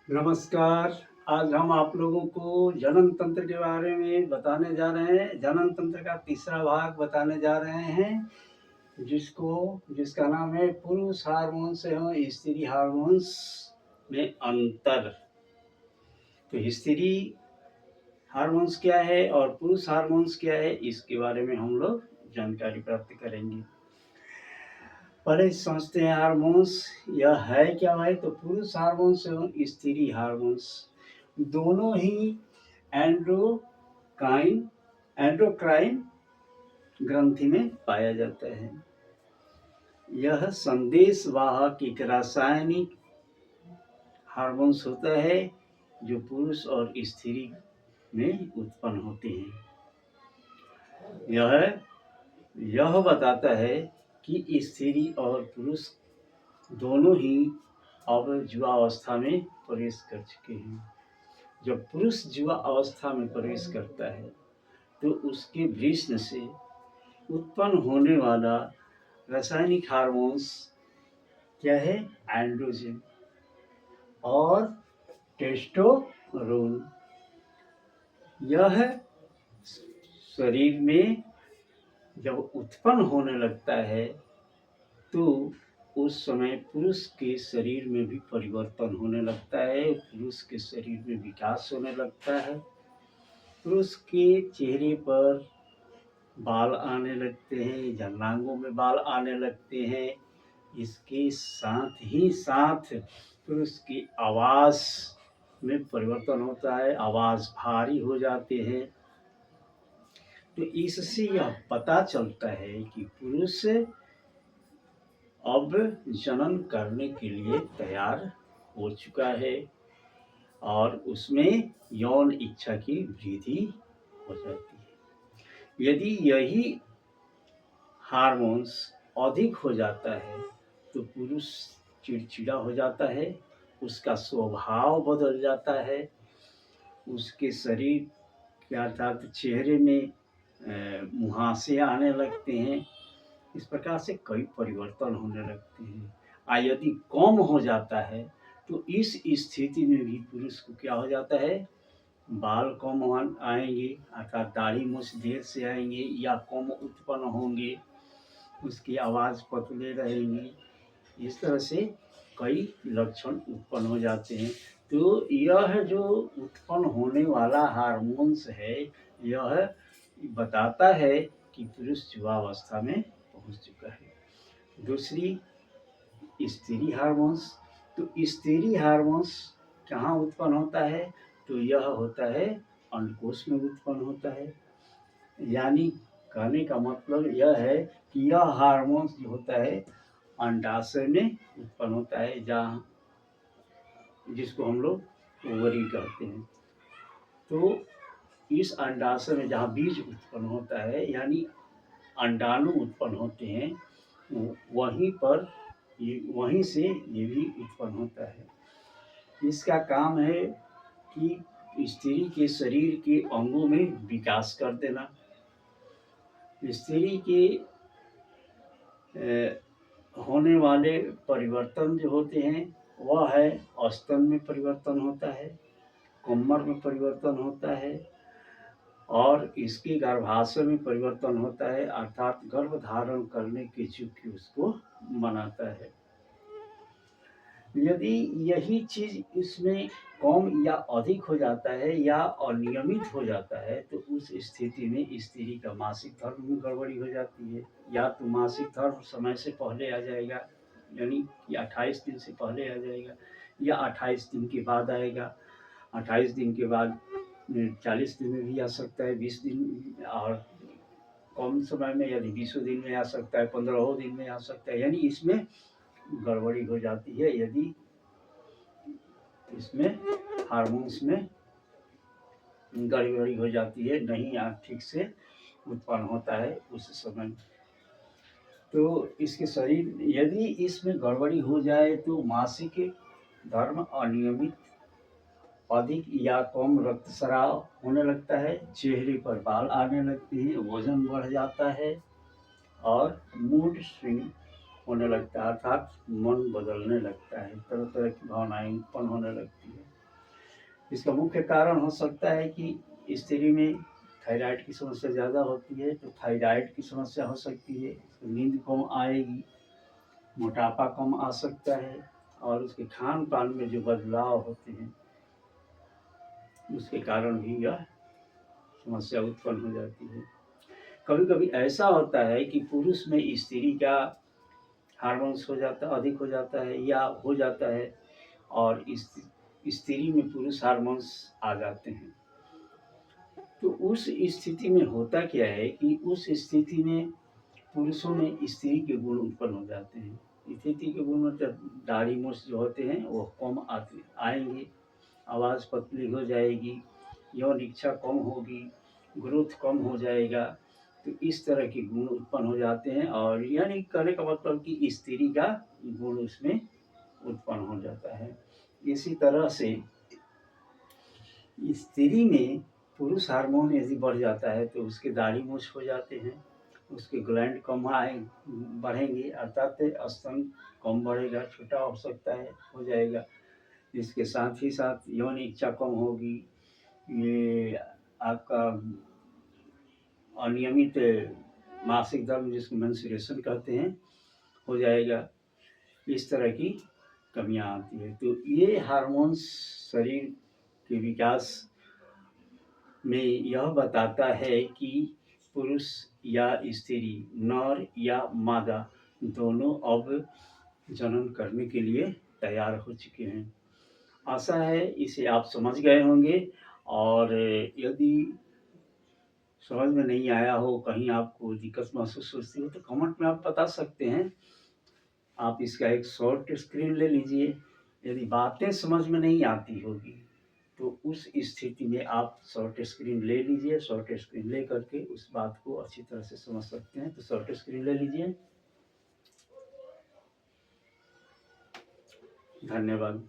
नमस्कार। आज हम आप लोगों को जनन तंत्र के बारे में बताने जा रहे हैं। जनन तंत्र का तीसरा भाग बताने जा रहे हैं, जिसका नाम है पुरुष हार्मोन्स एवं स्त्री हार्मोन्स में अंतर। तो स्त्री हार्मोन्स क्या है और पुरुष हार्मोन्स क्या है, इसके बारे में हम लोग जानकारी प्राप्त करेंगे। पहले समझते हैं हार्मोन्स यह है क्या भाई। तो पुरुष हार्मोन्स एवं स्त्री हार्मोन्स दोनों ही एंडोक्राइन ग्रंथि में पाया जाता है। यह संदेश वाहक एक रासायनिक हार्मोन्स होता है जो पुरुष और स्त्री में उत्पन्न होते हैं। यह बताता है कि स्त्री और पुरुष दोनों ही अब युवा अवस्था में प्रवेश कर चुके हैं। जब पुरुष युवा अवस्था में प्रवेश करता है तो उसके वृषण से उत्पन्न होने वाला रासायनिक हार्मोन्स क्या है, एंड्रोजन और टेस्टोस्टेरोन। यह शरीर में जब उत्पन्न होने लगता है तो उस समय पुरुष के शरीर में भी परिवर्तन होने लगता है, पुरुष के शरीर में विकास होने लगता है, पुरुष के चेहरे पर बाल आने लगते हैं, जंघांगों में बाल आने लगते हैं। इसके साथ ही साथ पुरुष की आवाज़ में परिवर्तन होता है, आवाज़ भारी हो जाते हैं। तो इससे यह पता चलता है कि पुरुष अब जनन करने के लिए तैयार हो चुका है और उसमें यौन इच्छा की वृद्धि हो जाती है। यदि यही हार्मोन्स अधिक हो जाता है तो पुरुष चिड़चिड़ा हो जाता है, उसका स्वभाव बदल जाता है, उसके शरीर के अर्थात चेहरे में मुहासे आने लगते हैं। इस प्रकार से कई परिवर्तन होने लगते हैं। यदि कम हो जाता है तो इस स्थिति में भी पुरुष को क्या हो जाता है, बाल कम आएंगे अर्थात दाढ़ी मूछ देर से आएंगे या कम उत्पन्न होंगे, उसकी आवाज़ पतले रहेंगी। इस तरह से कई लक्षण उत्पन्न हो जाते हैं। तो यह जो उत्पन्न होने वाला हार्मोन्स है, यह बताता है कि पुरुष युवावस्था में पहुंच चुका है। दूसरी स्त्री हार्मोन्स। तो स्त्री हार्मोन्स कहाँ उत्पन्न होता है, तो यह होता है अंडकोश में उत्पन्न होता है। यानी कहने का मतलब यह है कि यह हार्मोन्स जो होता है अंडाशय में उत्पन्न होता है, जहाँ जिसको हम लोग ओवरी कहते हैं। तो इस अंडाशय में जहाँ बीज उत्पन्न होता है यानी अंडाणु उत्पन्न होते हैं, वहीं से ये भी उत्पन्न होता है। इसका काम है कि स्त्री के शरीर के अंगों में विकास कर देना। स्त्री के होने वाले परिवर्तन जो होते हैं वह है स्तन में परिवर्तन होता है, कमर में परिवर्तन होता है और इसके गर्भाशय में परिवर्तन होता है अर्थात गर्भ धारण करने के योग्य उसको बनाता है। यदि यही चीज़ इसमें कम या अधिक हो जाता है या अनियमित हो जाता है तो उस स्थिति में स्त्री का मासिक धर्म में गड़बड़ी हो जाती है। या तो मासिक धर्म समय से पहले आ जाएगा, यानी कि 28 दिन से पहले आ जाएगा, या 28 दिन के बाद आएगा। 28 दिन के बाद 40 दिन में भी आ सकता है, 20 दिन, और कम समय में यदि 20 दिन में आ सकता है, 15 दिन में आ सकता है। यानी इसमें गड़बड़ी हो जाती है यदि इसमें हार्मोन्स में गड़बड़ी हो जाती है, नहीं ठीक से उत्पन्न होता है उस समय। तो इसके शरीर यदि इसमें गड़बड़ी हो जाए तो मासिक धर्म अनियमित, अधिक या कम रक्तस्राव होने लगता है, चेहरे पर बाल आने लगते हैं, वजन बढ़ जाता है और मूड स्विंग होने लगता है अर्थात मन बदलने लगता है, तरह तरह की भावनाएं उत्पन्न होने लगती है। इसका मुख्य कारण हो सकता है कि स्त्री में थायराइड की समस्या ज़्यादा होती है, तो थायराइड की समस्या हो सकती है, नींद कम आएगी, मोटापा कम आ सकता है, और उसके खान पान में जो बदलाव होते हैं उसके कारण भी यह समस्या उत्पन्न हो जाती है। कभी कभी ऐसा होता है कि पुरुष में स्त्री का हार्मोन्स अधिक हो जाता है या हो जाता है, और स्त्री में पुरुष हार्मोन्स आ जाते हैं। तो उस स्थिति में होता क्या है कि उस स्थिति में पुरुषों में स्त्री के गुण उत्पन्न हो जाते हैं। स्थिति के गुण मतलब दाढ़ी मूछ जो होते हैं वो कम आएंगे, आवाज़ पतली हो जाएगी, यौन इच्छा कम होगी, ग्रोथ कम हो जाएगा। तो इस तरह के गुण उत्पन्न हो जाते हैं, और यानी कहने का मतलब कि स्त्री का गुण उसमें उत्पन्न हो जाता है। इसी तरह से स्त्री में पुरुष हार्मोन यदि बढ़ जाता है तो उसके दाढ़ी मूछ हो जाते हैं, उसके ग्लैंड कम बढ़ेंगे, अर्थात स्तन कम बढ़ेगा, छोटा हो सकता है, हो जाएगा। इसके साथ ही साथ यौन इच्छा कम होगी, ये आपका अनियमित मासिक धर्म जिसको मेंस्ट्रुएशन कहते हैं हो जाएगा। इस तरह की कमियां आती है। तो ये हार्मोन्स शरीर के विकास में यह बताता है कि पुरुष या स्त्री, नर या मादा दोनों अब जन्म करने के लिए तैयार हो चुके हैं। आशा है इसे आप समझ गए होंगे, और यदि समझ में नहीं आया हो, कहीं आपको दिक्कत महसूस होती हो, तो कमेंट में आप बता सकते हैं। आप इसका एक शॉर्ट स्क्रीन ले लीजिए। यदि बातें समझ में नहीं आती होगी तो उस स्थिति में आप शॉर्ट स्क्रीन ले लीजिए। शॉर्ट स्क्रीन ले करके उस बात को अच्छी तरह से समझ सकते हैं। तो शॉर्ट स्क्रीन ले लीजिए। धन्यवाद।